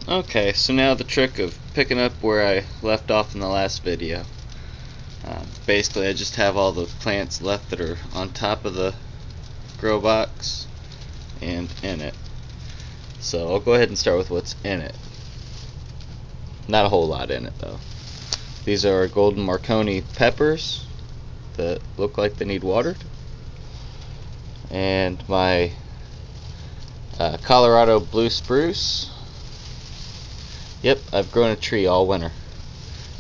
Okay, so now the trick of picking up where I left off in the last video. Basically, I just have all the plants left that are on top of the grow box and in it. So I'll go ahead and start with what's in it. Not a whole lot in it though. These are golden Marconi peppers that look like they need watered. And my Colorado blue spruce. Yep, I've grown a tree all winter,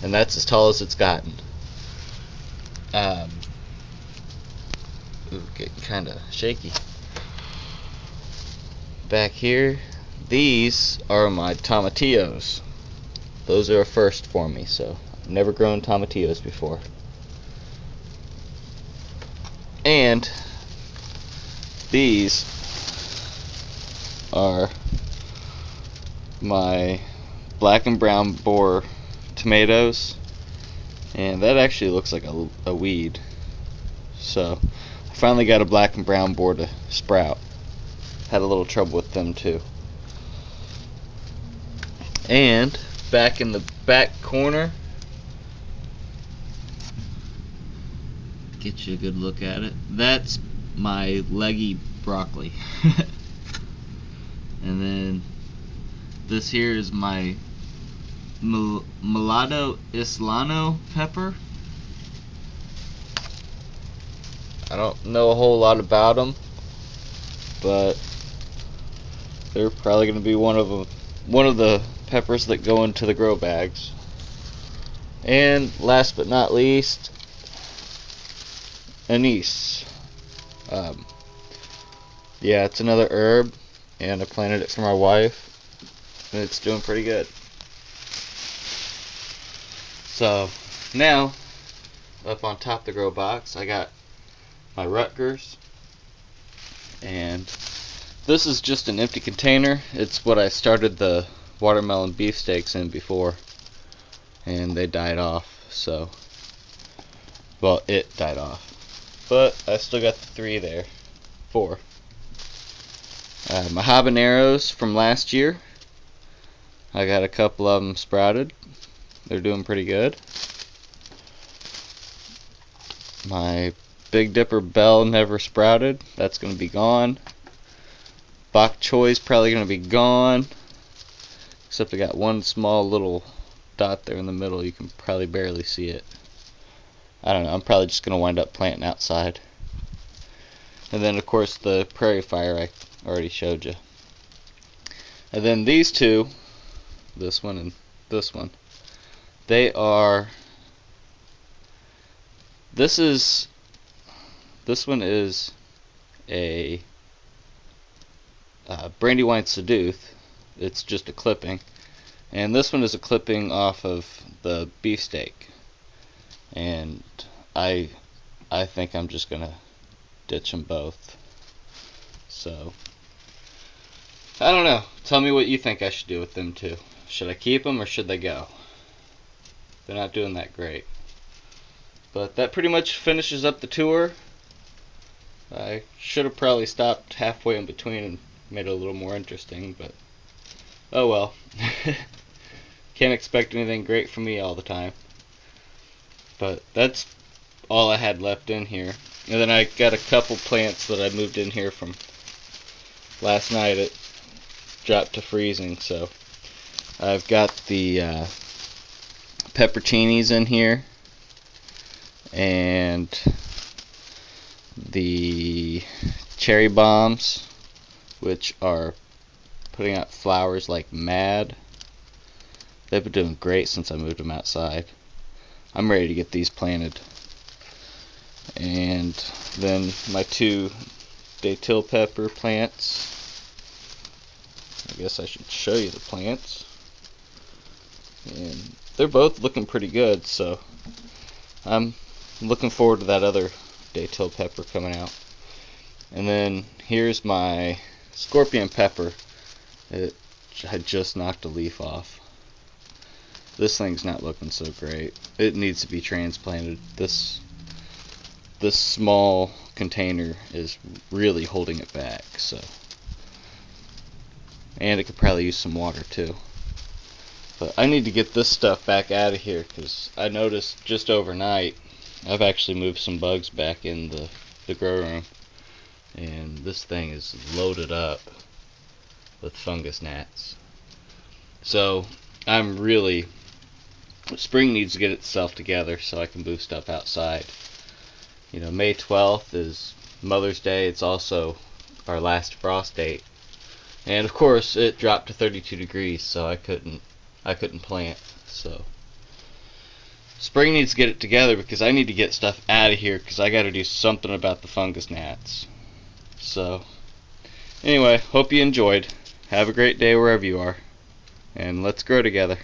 and that's as tall as it's gotten. Getting kind of shaky. Back here, these are my tomatillos. Those are a first for me, so I've never grown tomatillos before. And these are my black and brown boar tomatoes, and that actually looks like a weed. So I finally got a black and brown boar to sprout. Had a little trouble with them too. And back in the back corner, get you a good look at it. That's my leggy broccoli. And then this here is my Mulatto Islano pepper. I don't know a whole lot about them, but they're probably going to be one of the peppers that go into the grow bags. And last but not least, anise. Yeah, it's another herb, and I planted it for my wife, and it's doing pretty good. So now, up on top of the grow box, I got my Rutgers, and this is just an empty container. It's what I started the watermelon beefsteaks in before, and they died off. So, well, it died off, but I still got the four. My habaneros from last year, I got a couple of them sprouted. They're doing pretty good. My Big Dipper bell never sprouted. That's going to be gone. Bok choy's probably going to be gone. Except I got one small little dot there in the middle. You can probably barely see it. I don't know. I'm probably just going to wind up planting outside. And then, of course, the prairie fire I already showed you. And then these two, this one and this one, they are... This one is a Brandywine Seduth. It's just a clipping, and this one is a clipping off of the beefsteak. And I think I'm just gonna ditch them both. So I don't know. Tell me what you think I should do with them too. Should I keep them or should they go? They're not doing that great. But that pretty much finishes up the tour. I should have probably stopped halfway in between and made it a little more interesting, but oh well. Can't expect anything great from me all the time. But that's all I had left in here. And then I got a couple plants that I moved in here from last night. It dropped to freezing, so I've got the pepperoncinis in here, and the cherry bombs, which are putting out flowers like mad. They've been doing great since I moved them outside. I'm ready to get these planted. And then my two datil pepper plants. I guess I should show you the plants. And they're both looking pretty good, so I'm looking forward to that other datil pepper coming out. And then here's my scorpion pepper. It had just knocked a leaf off. This thing's not looking so great. It needs to be transplanted. This small container is really holding it back, so. And it could probably use some water too. But I need to get this stuff back out of here because I noticed just overnight I've actually moved some bugs back in the grow room, and this thing is loaded up with fungus gnats. So I'm really, spring needs to get itself together so I can move stuff outside. You know, May 12th is Mother's Day. It's also our last frost date, and of course it dropped to 32 degrees, so I couldn't plant. So spring needs to get it together because I need to get stuff out of here because I got to do something about the fungus gnats. So anyway, hope you enjoyed. Have a great day wherever you are, and let's grow together.